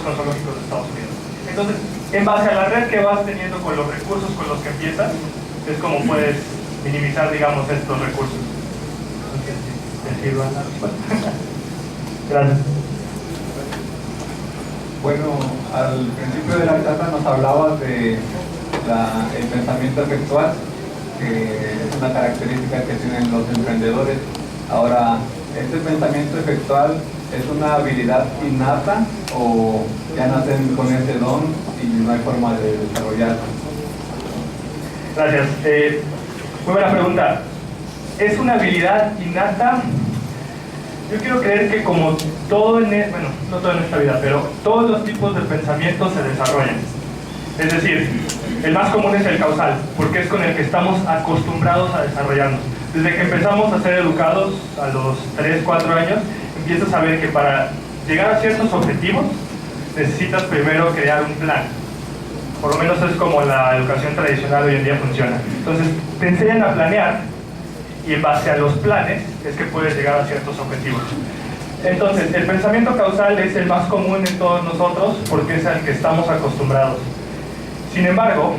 con zoológicos de Estados Unidos. Entonces, en base a la red que vas teniendo con los recursos con los que empiezas, es como puedes minimizar, digamos, estos recursos. Entonces, ¿te sirva la respuesta? Gracias. Bueno, al principio de la charla nos hablabas de el pensamiento efectual, que es una característica que tienen los emprendedores. Ahora, ¿este pensamiento efectual es una habilidad innata o ya nacen con ese don y no hay forma de desarrollarlo? Gracias. Muy buena pregunta. ¿Es una habilidad innata? Yo quiero creer que como todo bueno, no todo en esta vida, pero todos los tipos de pensamiento se desarrollan. Es decir, el más común es el causal, porque es con el que estamos acostumbrados a desarrollarnos. Desde que empezamos a ser educados a los 3, 4 años, empiezas a ver que para llegar a ciertos objetivos necesitas primero crear un plan. Por lo menos es como la educación tradicional hoy en día funciona. Entonces, te enseñan a planear y en base a los planes es que puedes llegar a ciertos objetivos. Entonces, el pensamiento causal es el más común en todos nosotros porque es al que estamos acostumbrados. Sin embargo,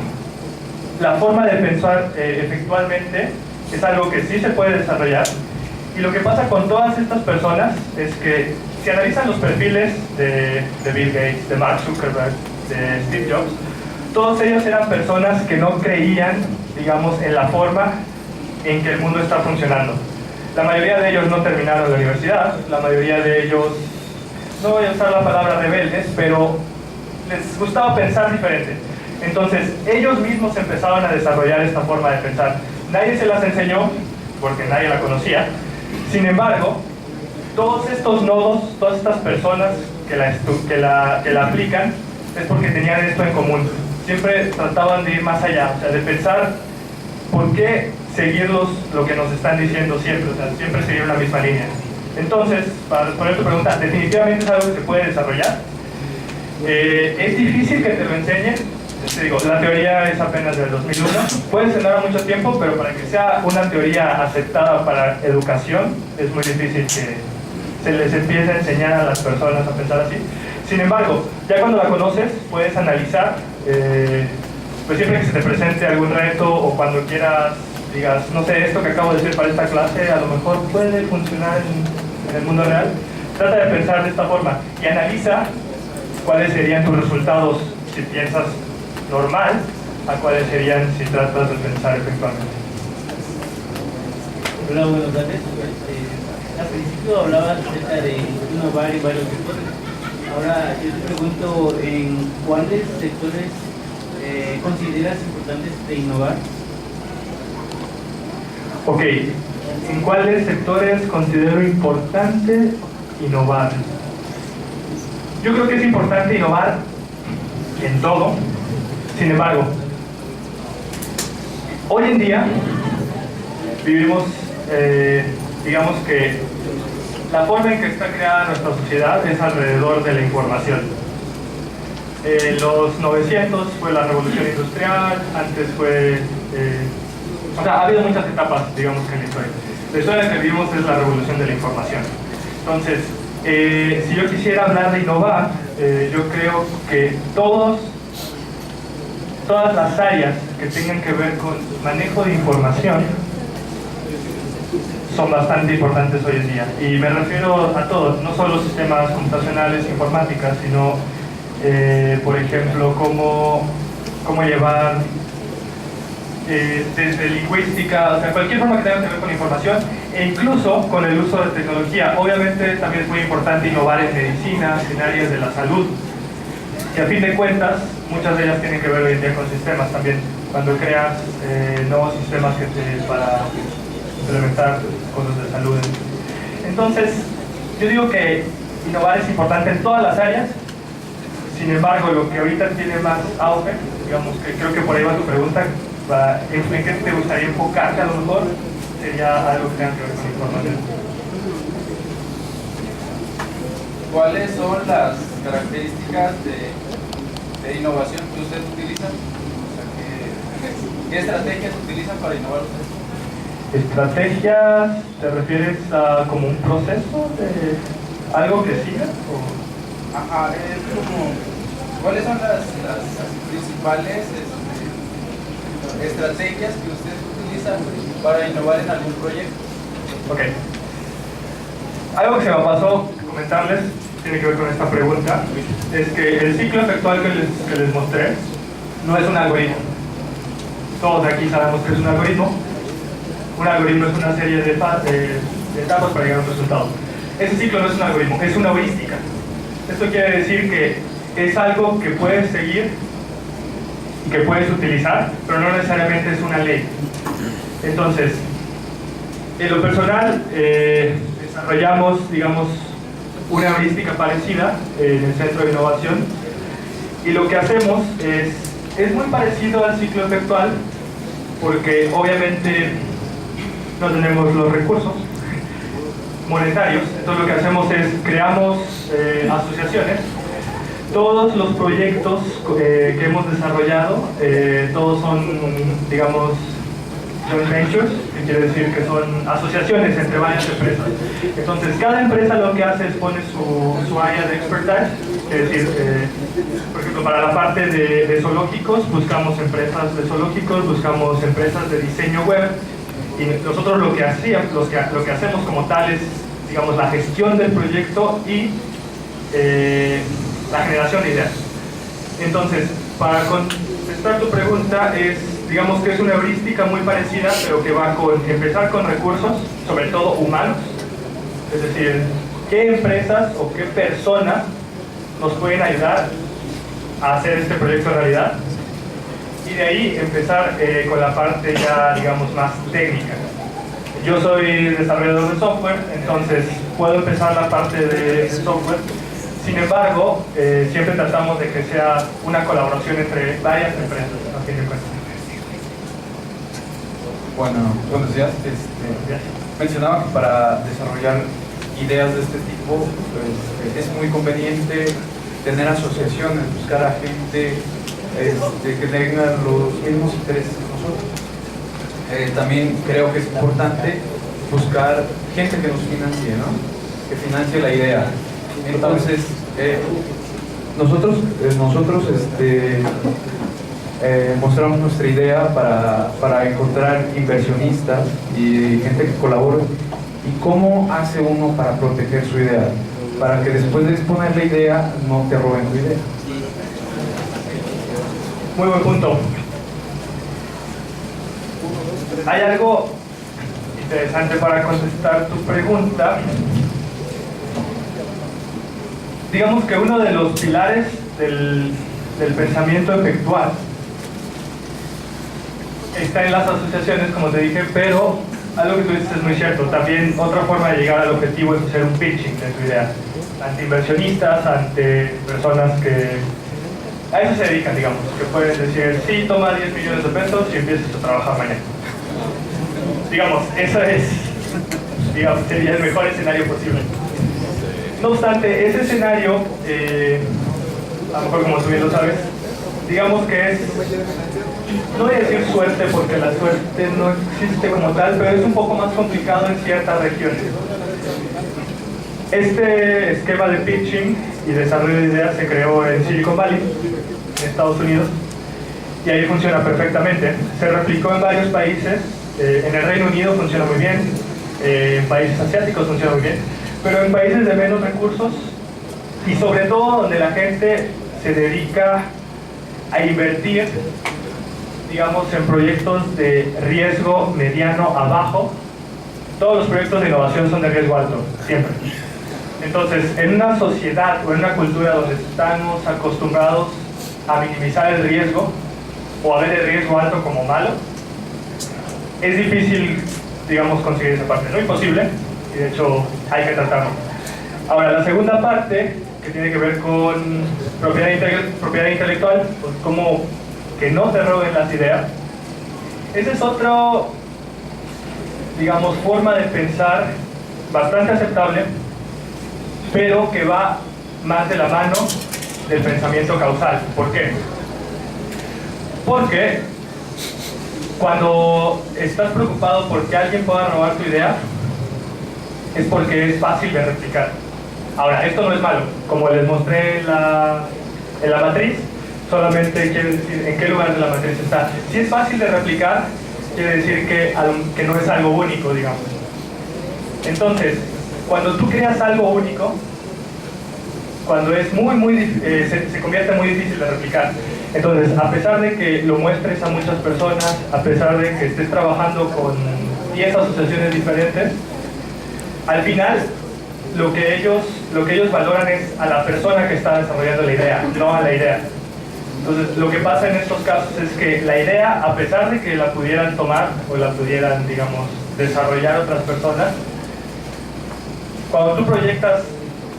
la forma de pensar efectualmente es algo que sí se puede desarrollar, y lo que pasa con todas estas personas es que si analizan los perfiles de Bill Gates, de Mark Zuckerberg, de Steve Jobs, todos ellos eran personas que no creían, digamos, en la forma en que el mundo está funcionando. La mayoría de ellos no terminaron la universidad, la mayoría de ellos, no voy a usar la palabra rebeldes, pero les gustaba pensar diferente. Entonces, ellos mismos empezaban a desarrollar esta forma de pensar. Nadie se las enseñó, porque nadie la conocía. Sin embargo, todos estos nodos, todas estas personas que la aplican, es porque tenían esto en común. Siempre trataban de ir más allá, o sea, de pensar por qué seguir lo que nos están diciendo siempre, o sea, siempre seguir la misma línea. Entonces, para responder tu pregunta, definitivamente es algo que se puede desarrollar. Es difícil que te lo enseñen. Te digo, la teoría es apenas del 2001. Puede sonar a mucho tiempo, pero para que sea una teoría aceptada para educación, es muy difícil que se les empiece a enseñar a las personas a pensar así. Sin embargo, ya cuando la conoces, puedes analizar, pues siempre que se te presente algún reto o cuando quieras, digas, no sé, esto que acabo de decir para esta clase, a lo mejor puede funcionar en el mundo real. Trata de pensar de esta forma y analiza cuáles serían tus resultados si piensas normal, a cuáles serían si tratas de pensar efectivamente. Hola, buenas tardes. Al principio hablabas acerca de innovar en varios sectores. Ahora yo te pregunto, ¿en cuáles sectores consideras importantes de innovar? Ok, ¿en cuáles sectores considero importante innovar? Yo creo que es importante innovar en todo. Sin embargo, hoy en día vivimos, digamos que la forma en que está creada nuestra sociedad es alrededor de la información. Los 900 fue la revolución industrial, antes fue... o sea, ha habido muchas etapas, digamos, que en la historia. La historia que vivimos es la revolución de la información. Entonces, si yo quisiera hablar de innovar, yo creo que todas las áreas que tengan que ver con manejo de información son bastante importantes hoy en día. Y me refiero a todos, no solo sistemas computacionales, informáticas, sino, por ejemplo, cómo llevar desde lingüística, o sea, cualquier forma que tenga que ver con información, e incluso con el uso de tecnología. Obviamente también es muy importante innovar en medicina, en áreas de la salud, que a fin de cuentas muchas de ellas tienen que ver hoy en día con sistemas también, cuando creas nuevos sistemas para implementar cosas de salud. Entonces, yo digo que innovar es importante en todas las áreas. Sin embargo, lo que ahorita tiene más auge, digamos, que creo que por ahí va tu pregunta, ¿en qué te gustaría enfocarte? A lo mejor sería algo que tenga que ver con información. ¿Cuáles son las características de innovación que ustedes utilizan? O sea, ¿qué estrategias utilizan para innovar ustedes? ¿Estrategias te refieres a como un proceso de algo que siga? Ajá, es como, ¿cuáles son las principales estrategias que ustedes utilizan para innovar en algún proyecto? Ok. Algo que se me pasó comentarles, tiene que ver con esta pregunta, es que el ciclo efectual que les mostré no es un algoritmo. Todos de aquí sabemos que es un algoritmo. Un algoritmo es una serie de etapas para llegar a un resultado. Ese ciclo no es un algoritmo, es una heurística. Esto quiere decir que es algo que puedes seguir y que puedes utilizar, pero no necesariamente es una ley. Entonces, en lo personal, desarrollamos, digamos, una heurística parecida en el Centro de Innovación, y lo que hacemos es muy parecido al ciclo efectual, porque obviamente no tenemos los recursos monetarios. Entonces lo que hacemos es creamos asociaciones. Todos los proyectos que hemos desarrollado, todos son, digamos, joint ventures, que quiere decir que son asociaciones entre varias empresas. Entonces cada empresa lo que hace es pone su área de expertise, es decir, por ejemplo, para la parte de zoológicos buscamos empresas de zoológicos, buscamos empresas de diseño web, y nosotros lo que hacemos como tal es, digamos, la gestión del proyecto y la generación de ideas. Entonces, para contestar tu pregunta, digamos que es una heurística muy parecida, pero que va con empezar con recursos, sobre todo humanos, es decir, qué empresas o qué personas nos pueden ayudar a hacer este proyecto realidad, y de ahí empezar con la parte ya, digamos, más técnica. Yo soy desarrollador de software, entonces puedo empezar la parte de software. Sin embargo, siempre tratamos de que sea una colaboración entre varias empresas, a fin de cuentas. Bueno, buenos días. Mencionaba que para desarrollar ideas de este tipo pues, es muy conveniente tener asociaciones, buscar a gente que tengan los mismos intereses que nosotros. También creo que es importante buscar gente que nos financie, ¿no? Que financie la idea. Entonces, nosotros mostramos nuestra idea para encontrar inversionistas y gente que colabore. ¿Y cómo hace uno para proteger su idea? Para que después de exponer la idea no te roben tu idea. Muy buen punto. Hay algo interesante para contestar tu pregunta. Digamos que uno de los pilares del pensamiento efectual está en las asociaciones, como te dije, pero algo que tú dices es muy cierto. También otra forma de llegar al objetivo es hacer un pitching de tu idea ante inversionistas, ante personas que a eso se dedican, digamos, que pueden decir, sí, toma 10 millones de pesos y empiezas a trabajar mañana. Digamos, eso sería el mejor escenario posible. No obstante, ese escenario, a lo mejor como tú bien lo sabes, digamos que es, no voy a decir suerte porque la suerte no existe como tal, pero es un poco más complicado en ciertas regiones. Este esquema de pitching y desarrollo de ideas se creó en Silicon Valley, en Estados Unidos, y ahí funciona perfectamente. Se replicó en varios países, en el Reino Unido funciona muy bien, en países asiáticos funciona muy bien, pero en países de menos recursos y sobre todo donde la gente se dedica a invertir, digamos, en proyectos de riesgo mediano a bajo. Todos los proyectos de innovación son de riesgo alto, siempre. Entonces, en una sociedad o en una cultura donde estamos acostumbrados a minimizar el riesgo o a ver el riesgo alto como malo, es difícil, digamos, conseguir esa parte. No imposible, y de hecho hay que tratarlo. Ahora, la segunda parte, que tiene que ver con propiedad intelectual, pues como que no te roben las ideas, esa es otra, digamos, forma de pensar bastante aceptable, pero que va más de la mano del pensamiento causal. ¿Por qué? Porque cuando estás preocupado por que alguien pueda robar tu idea, es porque es fácil de replicar. Ahora, esto no es malo. Como les mostré en la matriz, solamente quiere decir en qué lugar de la matriz está. Si es fácil de replicar, quiere decir que no es algo único, digamos. Entonces, cuando tú creas algo único, cuando es se convierte muy difícil de replicar. Entonces, a pesar de que lo muestres a muchas personas, a pesar de que estés trabajando con 10 asociaciones diferentes, al final lo que ellos valoran es a la persona que está desarrollando la idea, no a la idea. Entonces, lo que pasa en estos casos es que la idea, a pesar de que la pudieran tomar o la pudieran, digamos, desarrollar otras personas, cuando tú proyectas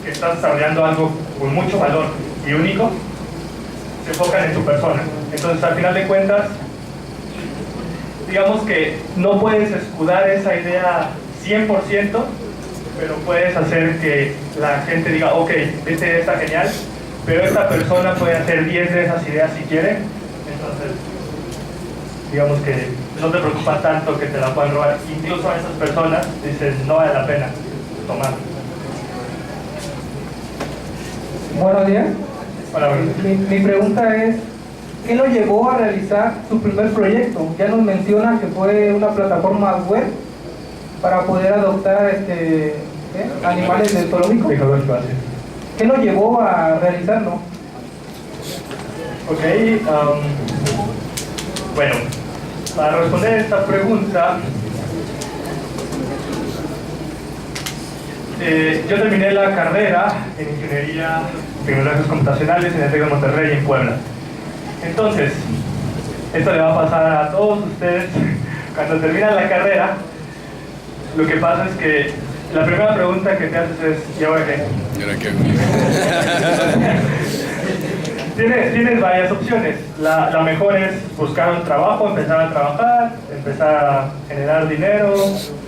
que estás desarrollando algo con mucho valor y único, se enfocan en tu persona. Entonces, al final de cuentas, digamos que no puedes escudar esa idea 100%, pero puedes hacer que la gente diga, ok, esta idea está genial, pero esta persona puede hacer 10 de esas ideas si quiere. Entonces, digamos que no te preocupa tanto que te la puedan robar. Incluso a esas personas dicen, no vale la pena tomar. Buenos días. Hola, Mi pregunta es, ¿qué lo llevó a realizar su primer proyecto? Ya nos menciona que fue una plataforma web para poder adoptar animales del zoológico. ¿Qué lo llevó a realizarlo? Ok, bueno, para responder esta pregunta, yo terminé la carrera en Ingeniería Tecnologías Computacionales en el TEC de Monterrey, en Puebla. Entonces, esto le va a pasar a todos ustedes cuando terminan la carrera. Lo que pasa es que la primera pregunta que te haces es, ¿y ahora qué? ¿Y ahora qué? Tienes varias opciones. La mejor es buscar un trabajo, empezar a trabajar, empezar a generar dinero,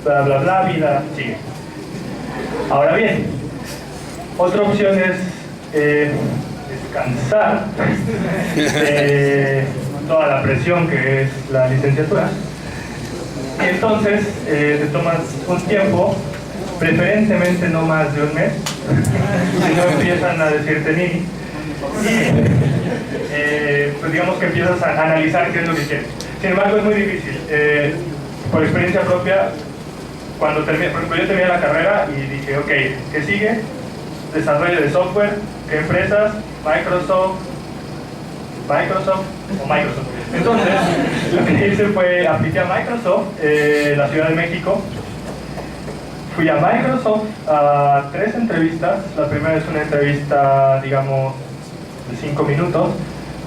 bla bla bla, vida sigue. Ahora bien, otra opción es descansar de toda la presión que es la licenciatura. Y entonces te tomas un tiempo, preferentemente no más de un mes, si no empiezan a decirte ni. Y pues digamos que empiezas a analizar qué es lo que quieres. Sin embargo, es muy difícil. Por experiencia propia, cuando terminé, por ejemplo, yo terminé la carrera y dije, ok, ¿qué sigue? Desarrollo de software, ¿qué empresas? Microsoft o Microsoft. Entonces, lo que hice fue apliqué a Microsoft, la Ciudad de México. Fui a Microsoft a 3 entrevistas. La primera es una entrevista, digamos, de 5 minutos.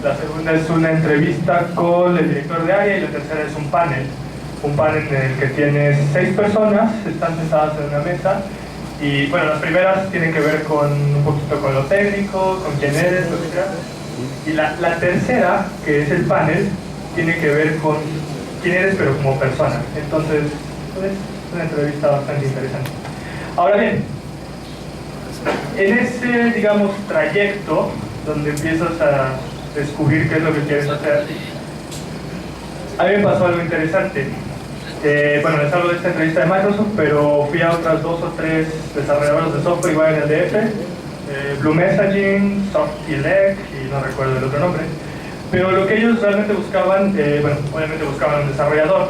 La segunda es una entrevista con el director de área y la tercera es un panel en el que tienes 6 personas, están sentadas en una mesa. Y bueno, las primeras tienen que ver con un poquito con lo técnico, con quién eres, lo que sea. Y la tercera, que es el panel, tiene que ver con quién eres, pero como persona. Entonces, pues, es una entrevista bastante interesante. Ahora bien, en ese, digamos, trayecto, donde empiezas a descubrir qué es lo que quieres hacer, a mí me pasó algo interesante. Bueno, les hablo de esta entrevista de Microsoft, pero fui a otras 2 o 3 desarrolladores de software igual en el DF, Blue Messaging, Softilec y no recuerdo el otro nombre. Pero lo que ellos realmente buscaban, bueno, obviamente buscaban un desarrollador,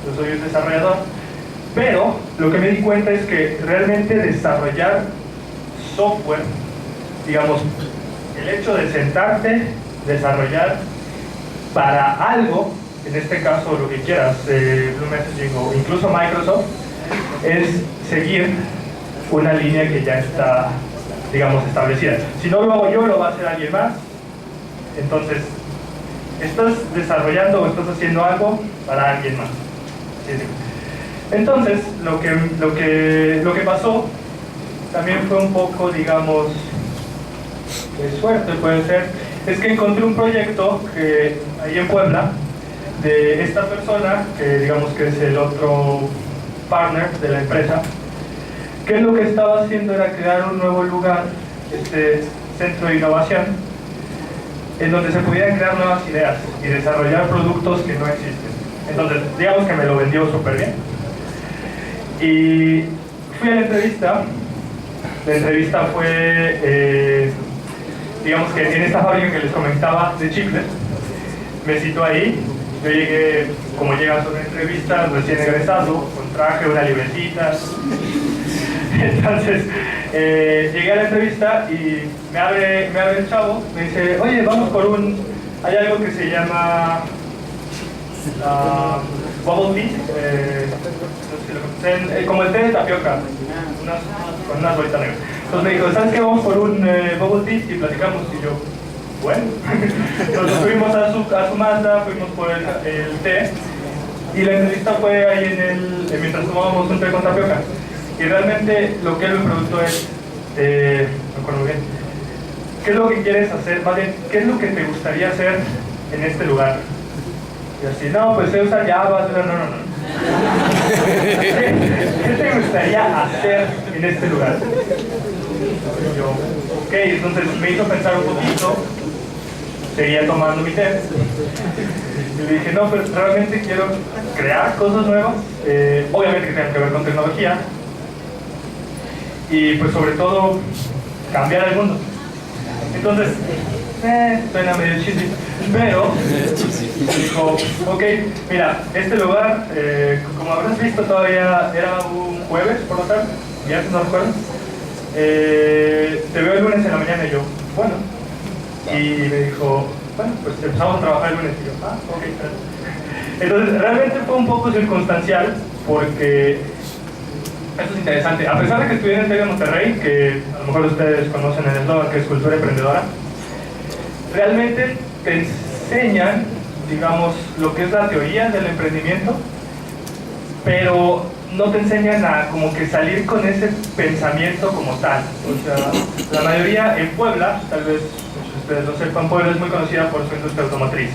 yo soy un desarrollador, pero lo que me di cuenta es que realmente desarrollar software, digamos, el hecho de sentarte, desarrollar para algo, en este caso lo que quieras, Blue Messaging o incluso Microsoft, es seguir una línea que ya está, digamos, establecida. Si no lo hago yo, lo va a hacer alguien más. Entonces, estás desarrollando o estás haciendo algo para alguien más. Entonces, lo que pasó también fue un poco, digamos, de suerte puede ser, es que encontré un proyecto que ahí en Puebla de esta persona, que digamos que es el otro partner de la empresa, que lo que estaba haciendo era crear un nuevo lugar, este centro de innovación, en donde se pudieran crear nuevas ideas y desarrollar productos que no existen. Entonces, digamos que me lo vendió súper bien. Y fui a la entrevista La entrevista fue, digamos que en esta fábrica que les comentaba de chicles, me citó ahí. Yo llegué, como llegas a una entrevista, recién egresado, con traje, una libretita. Entonces, llegué a la entrevista y me abre el chavo, me dice, oye, vamos por hay algo que se llama bubble tea, no sé si lo conocen, como el té de tapioca, con unas bolitas negras. Entonces me dijo, ¿sabes qué? Vamos por un bubble tea y platicamos. Y yo, bueno. Entonces fuimos a su Mazda, fuimos por el té, y la entrevista fue ahí mientras tomábamos un té con tapioca. Y realmente lo que él me preguntó es, me acuerdo bien, ¿qué es lo que quieres hacer? Más bien, ¿qué es lo que te gustaría hacer en este lugar? Y así, no, pues se usa Java, no. ¿Qué te gustaría hacer en este lugar? Y yo, ok, entonces me hizo pensar un poquito, seguía tomando mi té. Y le dije, no, pues realmente quiero crear cosas nuevas, obviamente que tengan que ver con tecnología, y pues sobre todo cambiar el mundo. Entonces, suena medio cheesy, pero dijo, ok, mira, este lugar, como habrás visto, todavía era un jueves, por lo tanto, viernes, no recuerdo, te veo el lunes en la mañana. Y yo, bueno, y me dijo, bueno, pues empezamos a trabajar el lunes. Y yo, ok, gracias. Entonces, realmente fue un poco circunstancial, porque esto es interesante. A pesar de que estudié en el TEC de Monterrey, que a lo mejor ustedes conocen el eslogan, que es cultura emprendedora, realmente te enseñan, digamos, lo que es la teoría del emprendimiento, pero no te enseñan a como que salir con ese pensamiento como tal. O sea, la mayoría en Puebla, tal vez muchos de ustedes lo sepan, Puebla es muy conocida por su industria automotriz.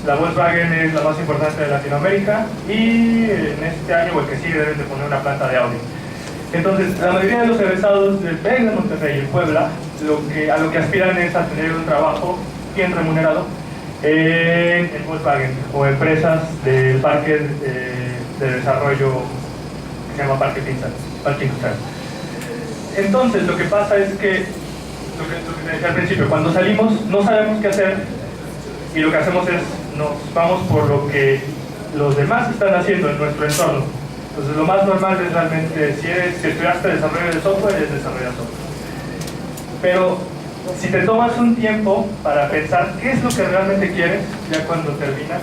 La Volkswagen es la más importante de Latinoamérica y en este año o el que sigue deben de poner una planta de Audi. Entonces, la mayoría de los egresados del TEC de Monterrey en Puebla, a lo que aspiran es a tener un trabajo bien remunerado en Volkswagen o empresas del parque de desarrollo que se llama Parque Industrial. Entonces, lo que pasa es que, lo que te decía al principio, cuando salimos no sabemos qué hacer y lo que hacemos es nos vamos por lo que los demás están haciendo en nuestro entorno. Entonces, lo más normal es realmente, si estudiaste desarrollo de software, es desarrollar software. Pero si te tomas un tiempo para pensar qué es lo que realmente quieres, ya cuando terminas,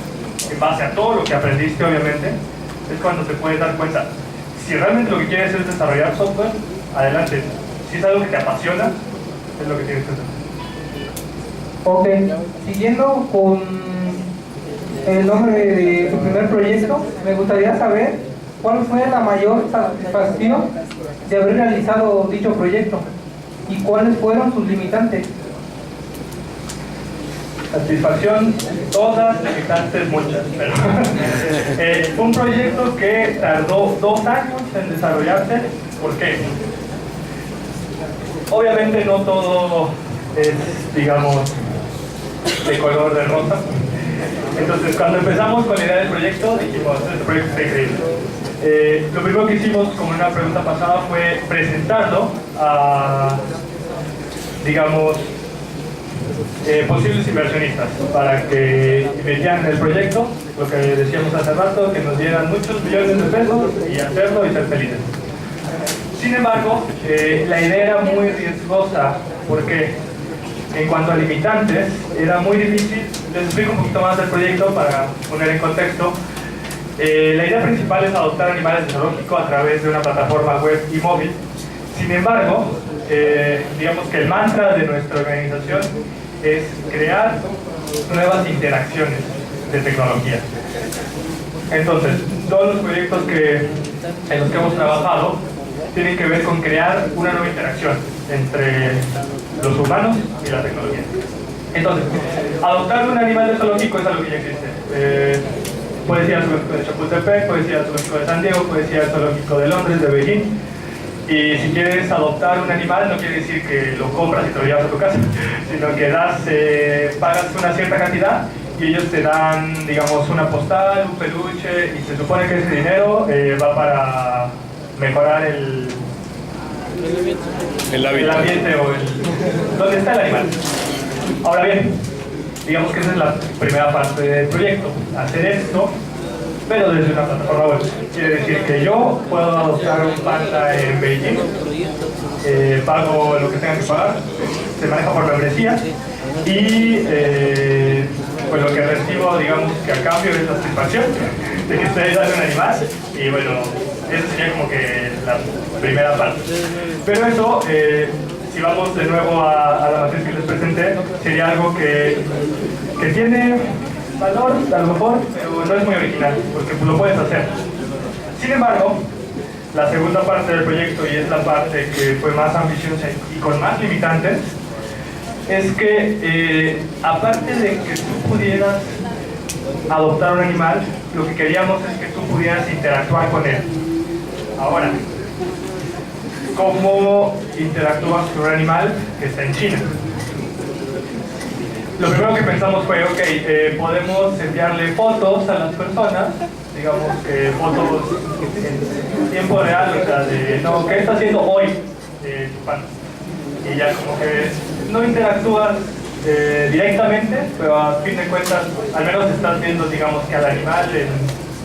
en base a todo lo que aprendiste, obviamente, es cuando te puedes dar cuenta. Si realmente lo que quieres es desarrollar software, adelante. Si es algo que te apasiona, es lo que tienes que hacer. Ok, siguiendo con el nombre de tu primer proyecto, me gustaría saber cuál fue la mayor satisfacción de haber realizado dicho proyecto y cuáles fueron sus limitantes. Satisfacción, todas, limitantes, muchas, pero fue un proyecto que tardó 2 años en desarrollarse. ¿Por qué? Obviamente no todo es, digamos, de color de rosa. Entonces, cuando empezamos con la idea del proyecto, dijimos, este proyecto está increíble. Lo primero que hicimos, como en una pregunta pasada, fue presentarlo a, digamos, posibles inversionistas para que invirtieran en el proyecto, lo que decíamos hace rato, que nos dieran muchos millones de pesos y hacerlo y ser felices. Sin embargo, la idea era muy riesgosa porque en cuanto a limitantes era muy difícil. Les explico un poquito más del proyecto para poner en contexto. La idea principal es adoptar animales de zoológico a través de una plataforma web y móvil. Sin embargo, digamos que el mantra de nuestra organización es crear nuevas interacciones de tecnología. Entonces, todos los proyectos en los que hemos trabajado tienen que ver con crear una nueva interacción entre los humanos y la tecnología. Entonces, adoptar un animal de zoológico es algo que ya existe. Puedes ir al zoológico de Chapultepec, puedes ir al zoológico de San Diego, puedes ir al zoológico de Londres, de Beijing. Y si quieres adoptar un animal, no quiere decir que lo compras y te lo llevas a tu casa, sino que pagas una cierta cantidad y ellos te dan, digamos, una postal, un peluche, y se supone que ese dinero va para mejorar el ambiente o donde está el animal. Ahora bien, digamos que esa es la primera parte del proyecto, hacer esto, pero desde una plataforma web. Quiere decir que yo puedo adoptar un panda en Beijing, pago lo que tenga que pagar, se maneja por membresía y pues lo que recibo, digamos que a cambio es la satisfacción de que ustedes dan un animal y bueno, eso sería como que la primera parte. Pero eso, si vamos de nuevo a la matriz que les presenté, sería algo que tiene valor, a lo mejor, pero no es muy original, porque lo puedes hacer. Sin embargo, la segunda parte del proyecto, y es la parte que fue más ambiciosa y con más limitantes, es que aparte de que tú pudieras adoptar un animal, lo que queríamos es que tú pudieras interactuar con él. Ahora, ¿cómo interactúas con un animal que está en China? Lo primero que pensamos fue, ok, podemos enviarle fotos a las personas, digamos que fotos en tiempo real, o sea, de, no, ¿qué está haciendo hoy tu panda? Y ya como que no interactúas directamente, pero a fin de cuentas, al menos estás viendo, digamos, que al animal en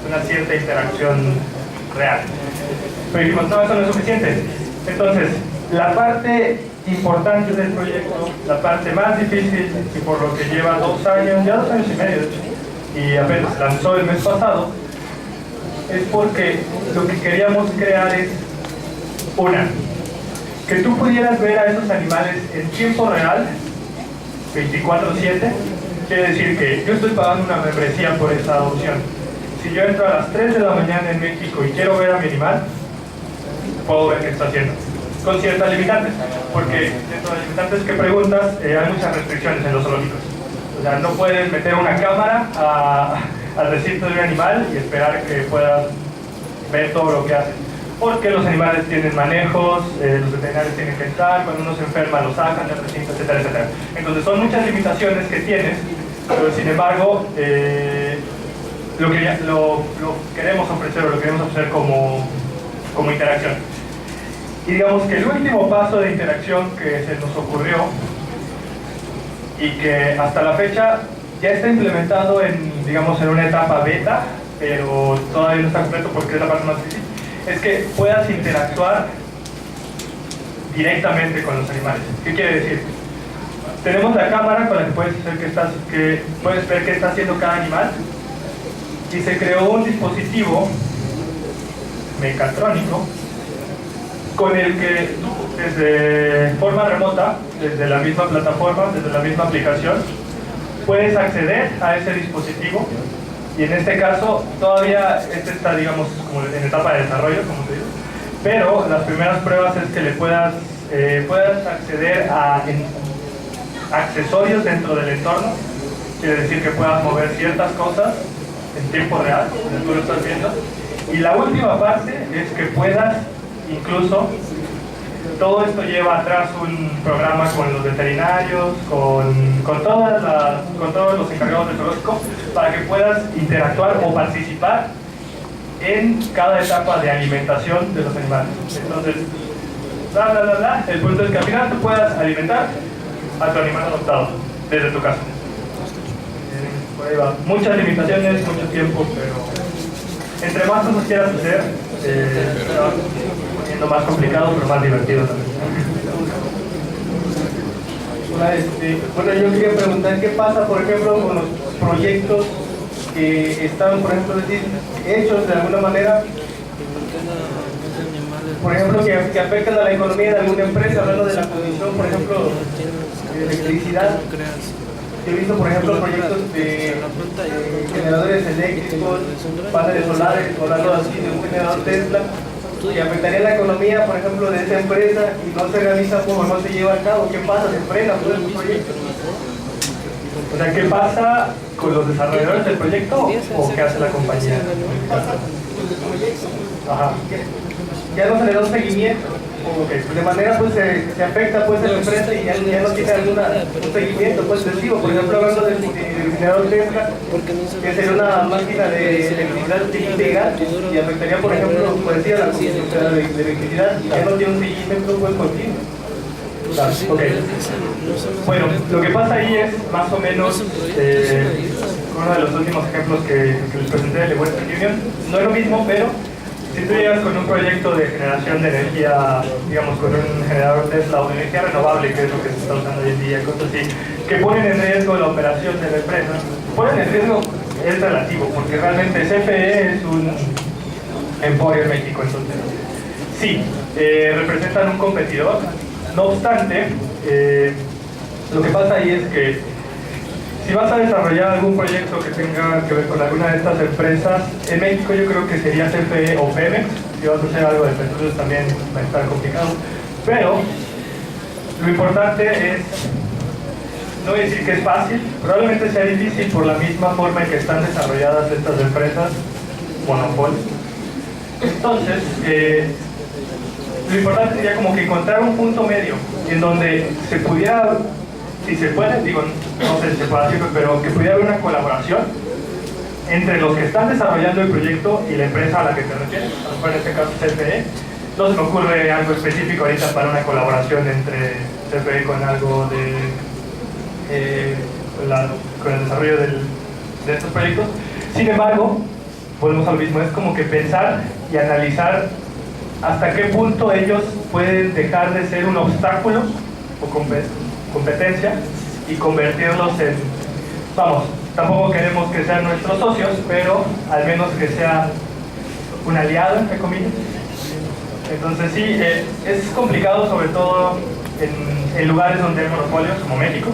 una cierta interacción real. Pero dijimos, no, eso no es suficiente. Entonces, la parte importante del proyecto, la parte más difícil, y por lo que lleva 2 años, ya 2 años y medio, y apenas se lanzó el mes pasado, es porque lo que queríamos crear es que tú pudieras ver a esos animales en tiempo real, 24/7, quiere decir que yo estoy pagando una membresía por esta adopción. Si yo entro a las 3 de la mañana en México y quiero ver a mi animal, puedo ver qué está haciendo, con ciertas limitantes, porque dentro de las limitantes que preguntas, hay muchas restricciones en los zoológicos. O sea, no puedes meter una cámara al recinto de un animal y esperar que puedas ver todo lo que hace. Porque los animales tienen manejos, los veterinarios tienen que entrar, cuando uno se enferma lo sacan del recinto, etcétera, etcétera. Entonces son muchas limitaciones que tienes, pero sin embargo, lo queremos ofrecer, o lo queremos ofrecer como interacción. Y digamos que el último paso de interacción que se nos ocurrió y que hasta la fecha ya está implementado en una etapa beta, pero todavía no está completo porque es la parte más difícil, es que puedas interactuar directamente con los animales. ¿Qué quiere decir? Tenemos la cámara con la que puedes ver qué está haciendo cada animal, y se creó un dispositivo mecatrónico con el que desde forma remota, desde la misma plataforma, desde la misma aplicación, puedes acceder a ese dispositivo. Y en este caso, todavía está, digamos, como en etapa de desarrollo, como se dice, pero las primeras pruebas es que le puedas acceder a accesorios dentro del entorno, quiere decir que puedas mover ciertas cosas en tiempo real, como tú lo estás viendo. Y la última parte es que puedas, incluso, todo esto lleva atrás un programa con los veterinarios, con todos los encargados del zoológico, para que puedas interactuar o participar en cada etapa de alimentación de los animales. Entonces, el punto es que al final tú puedas alimentar a tu animal adoptado desde tu casa. Por ahí va. Muchas limitaciones, mucho tiempo, pero entre más cosas quieras hacer, se va poniendo más complicado, pero más divertido también. Hola, bueno, yo quería preguntar qué pasa, por ejemplo, con los proyectos que están, por ejemplo, hechos de alguna manera, por ejemplo, que afectan a la economía de alguna empresa, hablando de la producción, por ejemplo, de electricidad. He visto, por ejemplo, proyectos de generadores eléctricos, paneles solares, o algo así, de un generador Tesla, que afectaría la economía, por ejemplo, de esa empresa, y no se realiza como no se lleva a cabo. ¿Qué pasa? ¿Se frena todo el proyecto? O sea, ¿qué pasa con los desarrolladores del proyecto o qué hace la compañía? Ajá. Ya no se le da un seguimiento. De manera pues se afecta pues el empresa y ya no tiene un seguimiento pues excesivo. Por ejemplo, hablando del generador Tesla, que sería una máquina de electricidad íntegra y afectaría, por ejemplo, como decía, la conducción de electricidad y ya no tiene un seguimiento pues continuo. Okay. Bueno, lo que pasa ahí es más o menos uno de los últimos ejemplos que les presenté de Western Union. No es lo mismo, pero si tú llegas con un proyecto de generación de energía, digamos con un generador Tesla o de energía renovable, que es lo que se está usando hoy en día, cosas así, que ponen en riesgo la operación de la empresa, ponen en riesgo es relativo, porque realmente CFE es un emporio en México, entonces sí, representan un competidor. No obstante, lo que pasa ahí es que si vas a desarrollar algún proyecto que tenga que ver con alguna de estas empresas, en México yo creo que sería CFE o Pemex. Si vas a hacer algo de petróleos también va a estar complicado. Pero lo importante es, no voy a decir que es fácil, probablemente sea difícil por la misma forma en que están desarrolladas estas empresas, monopolio. Entonces, lo importante sería como que encontrar un punto medio en donde se pudiera, si se puede, digo, no sé si se puede hacer, pero que pudiera haber una colaboración entre los que están desarrollando el proyecto y la empresa a la que te refieres, a lo mejor en este caso CFE. No se me ocurre algo específico ahorita para una colaboración entre CFE con algo de con el desarrollo de estos proyectos. Sin embargo, volvemos a lo mismo, es como que pensar y analizar hasta qué punto ellos pueden dejar de ser un obstáculo o competencia y convertirlos en, vamos, tampoco queremos que sean nuestros socios, pero al menos que sea un aliado, entre comillas. Entonces sí, es complicado, sobre todo en lugares donde hay monopolios, como México.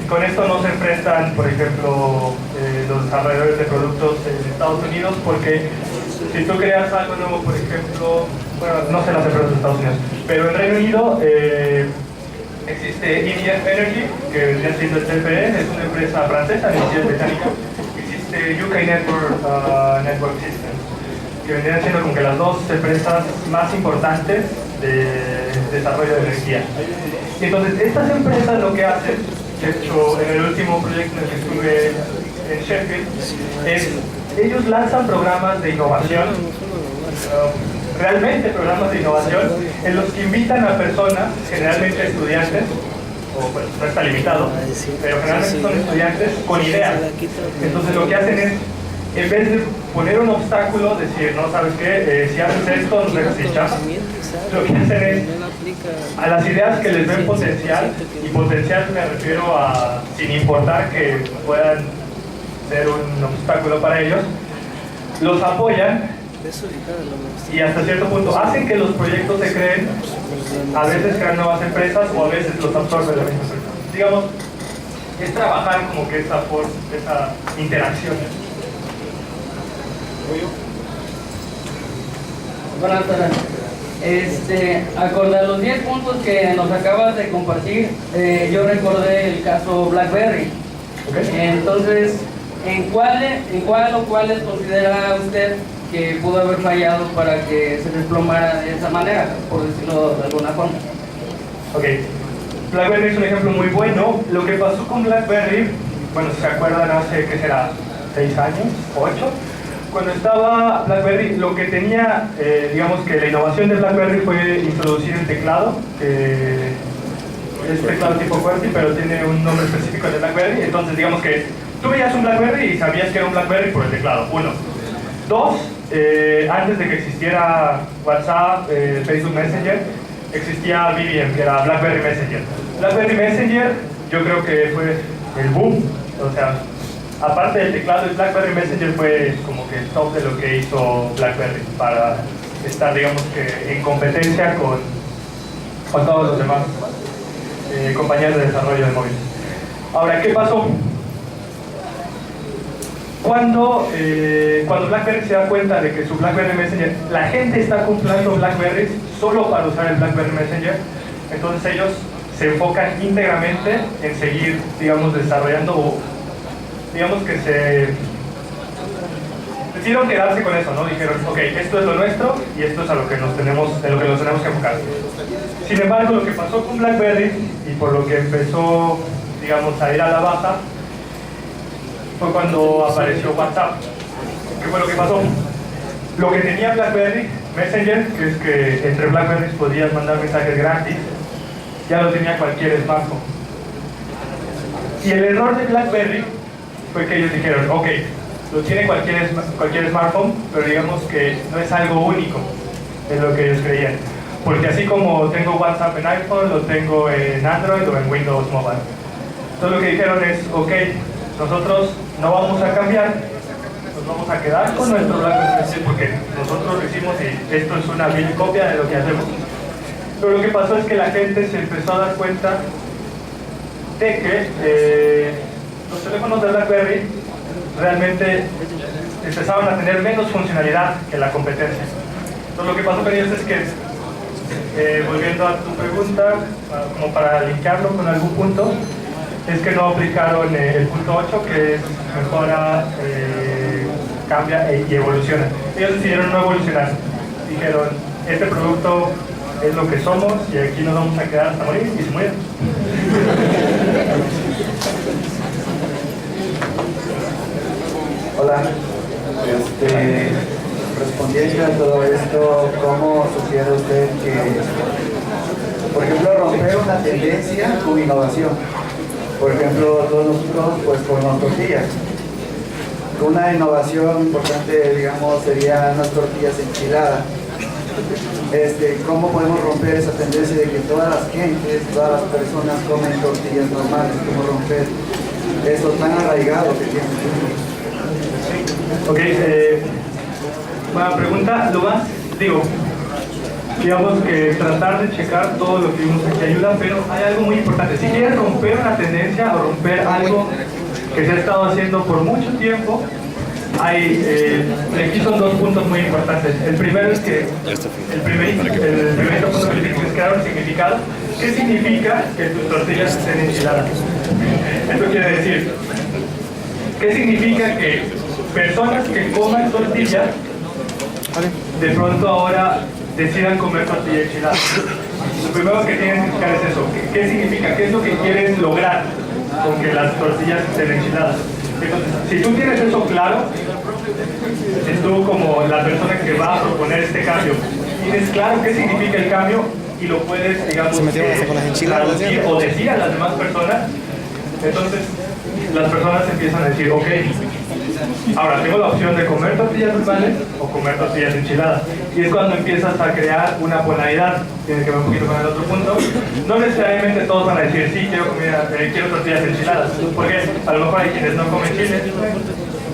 Con esto no se enfrentan, por ejemplo, los desarrolladores de productos en Estados Unidos, porque si tú creas algo nuevo, por ejemplo, bueno, no sé las empresas de Estados Unidos, pero en Reino Unido existe EDF Energy, que vendría siendo el CFE, es una empresa francesa, energía británica. Existe UK Network Systems, que vendrían siendo como que las dos empresas más importantes de desarrollo de energía. Y entonces, estas empresas lo que hacen, de hecho, en el último proyecto en el que estuve en Sheffield, es ellos lanzan programas de innovación, realmente programas de innovación, en los que invitan a personas, generalmente estudiantes, o pues no está limitado, pero generalmente son estudiantes con ideas. Entonces lo que hacen es, en vez de poner un obstáculo, decir, no, ¿sabes qué? Si haces esto, nos dejas sin chamba. Lo que hacen es, a las ideas que les ven potencial, y potencial me refiero a, sin importar que puedan ser un obstáculo para ellos, los apoyan y hasta cierto punto hacen que los proyectos se creen, a veces crean nuevas empresas o a veces los absorben la misma empresa. Digamos, es trabajar como que esa interacción. Buenas tardes. Acorde a los 10 puntos que nos acabas de compartir, yo recordé el caso BlackBerry. ¿Okay? Entonces, ¿en cuál o cuáles considera usted que pudo haber fallado para que se desplomara de esa manera, por decirlo de alguna forma? Ok, BlackBerry es un ejemplo muy bueno. Lo que pasó con BlackBerry, bueno, si se acuerdan, hace, ¿qué será? 6 años, 8. Cuando estaba BlackBerry, lo que tenía, digamos que la innovación de BlackBerry fue introducir el teclado, que es teclado tipo QWERTY, pero tiene un nombre específico de BlackBerry. Entonces, digamos que tú veías un BlackBerry y sabías que era un BlackBerry por el teclado, 1. 2, antes de que existiera WhatsApp, Facebook Messenger, existía BBM, que era BlackBerry Messenger. BlackBerry Messenger, yo creo que fue el boom, o sea, aparte del teclado, el BlackBerry Messenger fue como que el top de lo que hizo BlackBerry para estar, digamos que, en competencia con todos los demás compañías de desarrollo de móviles. Ahora, ¿qué pasó? Cuando BlackBerry se da cuenta de que su BlackBerry Messenger, la gente está comprando BlackBerrys solo para usar el BlackBerry Messenger, entonces ellos se enfocan íntegramente en seguir, digamos, desarrollando, o digamos que se decidieron quedarse con eso, ¿no? Dijeron, ok, esto es lo nuestro y esto es a lo que nos tenemos, en lo que nos tenemos que enfocar. Sin embargo, lo que pasó con BlackBerry y por lo que empezó, digamos, a ir a la baja fue cuando apareció WhatsApp. ¿Qué fue lo que pasó? Lo que tenía BlackBerry, Messenger, que es que entre BlackBerry podías mandar mensajes gratis, ya lo tenía cualquier smartphone. Y el error de BlackBerry fue que ellos dijeron, ok, lo tiene cualquier smartphone, pero digamos que no es algo único, es lo que ellos creían. Porque así como tengo WhatsApp en iPhone, lo tengo en Android o en Windows Mobile. Entonces lo que dijeron es, ok, nosotros no vamos a cambiar, nos vamos a quedar con nuestro BlackBerry porque nosotros lo hicimos y esto es una vil copia de lo que hacemos. Pero lo que pasó es que la gente se empezó a dar cuenta de que los teléfonos de BlackBerry realmente empezaban a tener menos funcionalidad que la competencia. Entonces lo que pasó con ellos es que, volviendo a tu pregunta, como para linkarlo con algún punto, es que no aplicaron el punto 8, que es mejora, cambia y evoluciona. Ellos decidieron no evolucionar. Dijeron, este producto es lo que somos y aquí nos vamos a quedar hasta morir y se murieron. Hola, respondiendo a todo esto, ¿cómo sugiere usted que, por ejemplo, romper una tendencia con innovación? Por ejemplo, todos nosotros pues comemos tortillas. Una innovación importante, digamos, serían las tortillas enchiladas. ¿Cómo podemos romper esa tendencia de que todas las gentes, todas las personas comen tortillas normales? ¿Cómo romper eso tan arraigado que tienen? Ok, buena pregunta. Lo más, digamos que tratar de checar todo lo que vimos aquí ayuda, pero hay algo muy importante. Si quieres romper una tendencia o romper algo que se ha estado haciendo por mucho tiempo, aquí son dos puntos muy importantes. El primero es que el primerito punto que es crear un significado. ¿Qué significa que tus tortillas estén enchiladas? Esto quiere decir, ¿qué significa que personas que coman tortillas de pronto ahora decidan comer tortilla enchilada? Lo primero que tienen que buscar es eso. ¿Qué significa? ¿Qué es lo que quieres lograr con que las tortillas estén enchiladas? Entonces, si tú tienes eso claro, es tú como la persona que va a proponer este cambio, tienes claro qué significa el cambio y lo puedes, digamos, traducir o decir a las demás personas. Entonces, las personas empiezan a decir, ok, ahora tengo la opción de comer tortillas normales o comer tortillas enchiladas. Y es cuando empiezas a crear una polaridad. Tiene que ver un poquito con el otro punto. No necesariamente todos van a decir, sí, quiero tortillas enchiladas. Porque a lo mejor hay quienes no comen chile.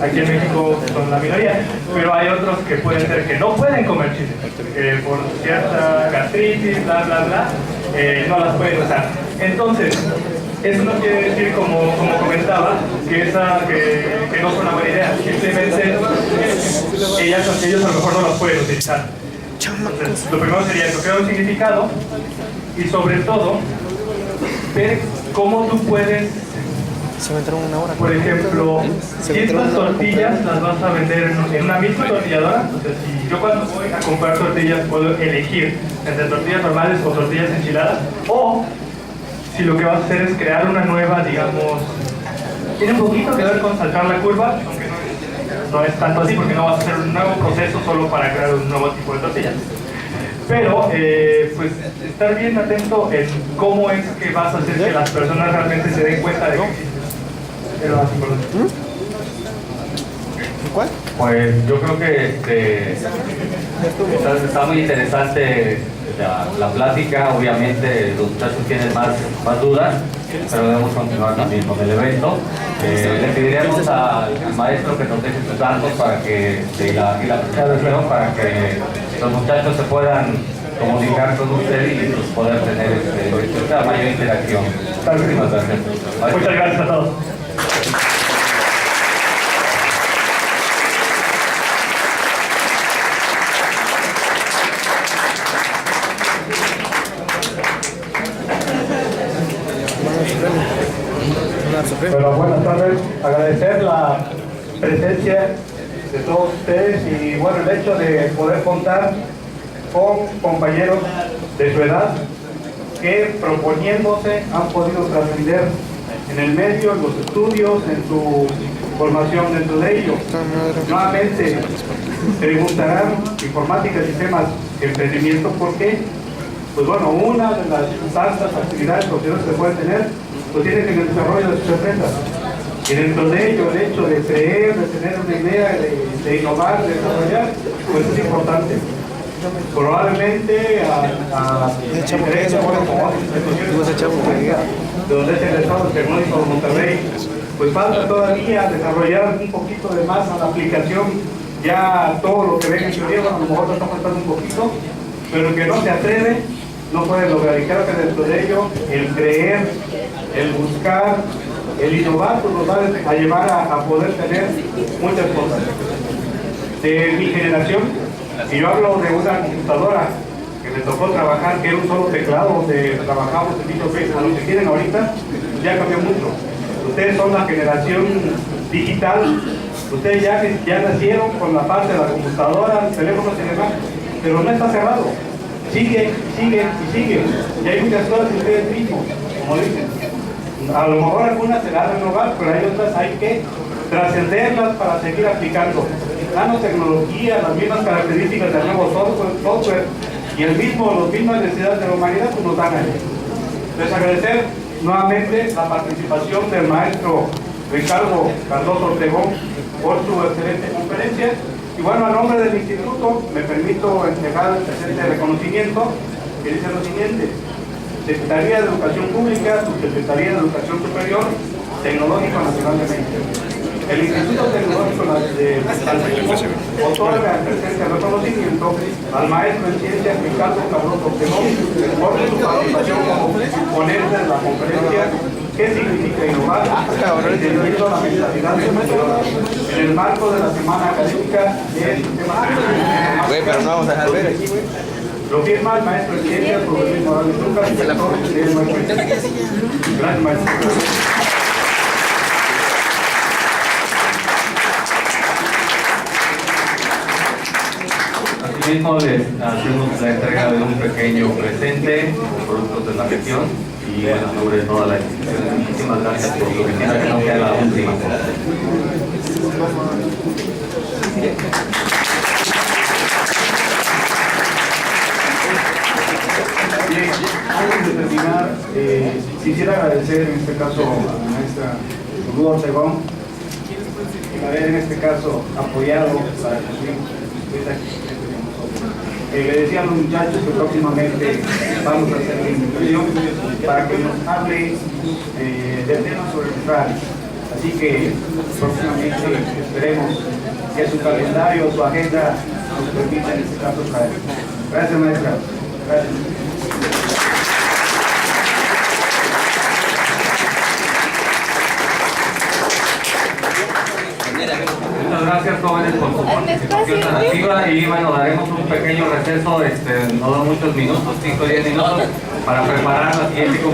Aquí en México son la minoría. Pero hay otros que pueden ser que no pueden comer chile. Por cierta gastritis, bla, bla, bla, no las pueden usar. Entonces, eso no quiere decir, como comentaba, que no es una buena idea. Simplemente ellos a lo mejor no las pueden utilizar. Entonces, lo primero sería crear un significado y sobre todo ver cómo tú puedes, por ejemplo, si estas tortillas las vas a vender en una misma tortilladora. O sea, si yo cuando voy a comprar tortillas puedo elegir entre tortillas normales o tortillas enchiladas, o si lo que vas a hacer es crear una nueva, digamos, tiene un poquito que ver con saltar la curva, aunque no es tanto así porque no vas a hacer un nuevo proceso solo para crear un nuevo tipo de tortillas. Pero, pues, estar bien atento en cómo es que vas a hacer que las personas realmente se den cuenta de que existe. Es lo más importante. ¿Cuál? Pues yo creo que está muy interesante la plática. Obviamente los muchachos tienen más dudas, pero debemos continuar también con el evento. Le pediríamos al maestro que nos deje sus datos para que, y la presentación, para que los muchachos se puedan comunicar con usted y pues, poder tener esta mayor interacción. Muchas gracias. Muchas gracias a todos. Bueno, buenas tardes. Agradecer la presencia de todos ustedes y bueno, el hecho de poder contar con compañeros de su edad que proponiéndose han podido trascender en el medio, en los estudios, en su formación dentro de ello. Nuevamente preguntarán informática, sistemas, emprendimiento, ¿por qué? Pues bueno, una de las tantas actividades que se puede tener, pues tiene que en el desarrollo de sus empresas. Y dentro de ello, el hecho de creer, de tener una idea, de innovar, de desarrollar, pues es importante. Probablemente a diferencia, bueno, como otras instituciones, de donde es el Estado Tecnológico de Monterrey, pues falta todavía desarrollar un poquito de más a la aplicación, ya todo lo que ven en teoría, bueno, a lo mejor nos está faltando un poquito, pero el que no se atreve, no puede lograr. Y creo que dentro de ello, el creer, el buscar, el innovar, pues nos va a llevar a poder tener muchas cosas. De mi generación, y yo hablo de una computadora que me tocó trabajar, que era un solo teclado, donde trabajamos en dicho país, a lo que tienen ahorita, ya cambió mucho. Ustedes son la generación digital, ustedes ya nacieron con la parte de la computadora, el teléfono y demás, pero no está cerrado. Sigue y sigue. Y hay muchas cosas que ustedes mismos, como dicen. A lo mejor algunas se las renovar, pero hay otras hay que trascenderlas para seguir aplicando. Nanotecnología, las mismas características del nuevo software y las mismas necesidades de la humanidad pues nos dan ahí. Les agradecer nuevamente la participación del maestro Ricardo Cardoso Ortegón por su excelente conferencia. Y bueno, a nombre del instituto me permito entregar el presente reconocimiento que dice lo siguiente: Secretaría de Educación Pública, Subsecretaría de Educación Superior, Tecnológico Nacional de México. El Instituto Tecnológico de México otorga el presente reconocimiento al maestro en ciencias Ricardo Cardoso Ortegón por su participación como ponente de la conferencia ¿Qué significa innovar? Entendiendo la mentalidad emprendedora en el marco de la semana académica de sistemas. Pero no vamos a dejar ver aquí, güey. Lo firma el maestro en ciencias, profesor Morales Lucas, director de maestro. Gracias, maestro. Asimismo, les hacemos la entrega de un pequeño presente de productos de la región y bueno, en nombre de toda la institución, muchísimas gracias por su visita, que no sea la última. Bien, antes de terminar, quisiera agradecer en este caso a la maestra Rudo Ortegón, que haber en este caso apoyado para que estuviera aquí. Le decía a los muchachos que próximamente vamos a hacer la invitación para que nos hable del tema sobre el fraude. Así que próximamente esperemos que su calendario, su agenda nos permita en este caso traer. Gracias, maestra. Gracias. Muchas gracias, jóvenes, por su participación tan activa y bueno, daremos un pequeño receso, no da muchos minutos, 5 o 10 minutos, para preparar la siguiente conferencia.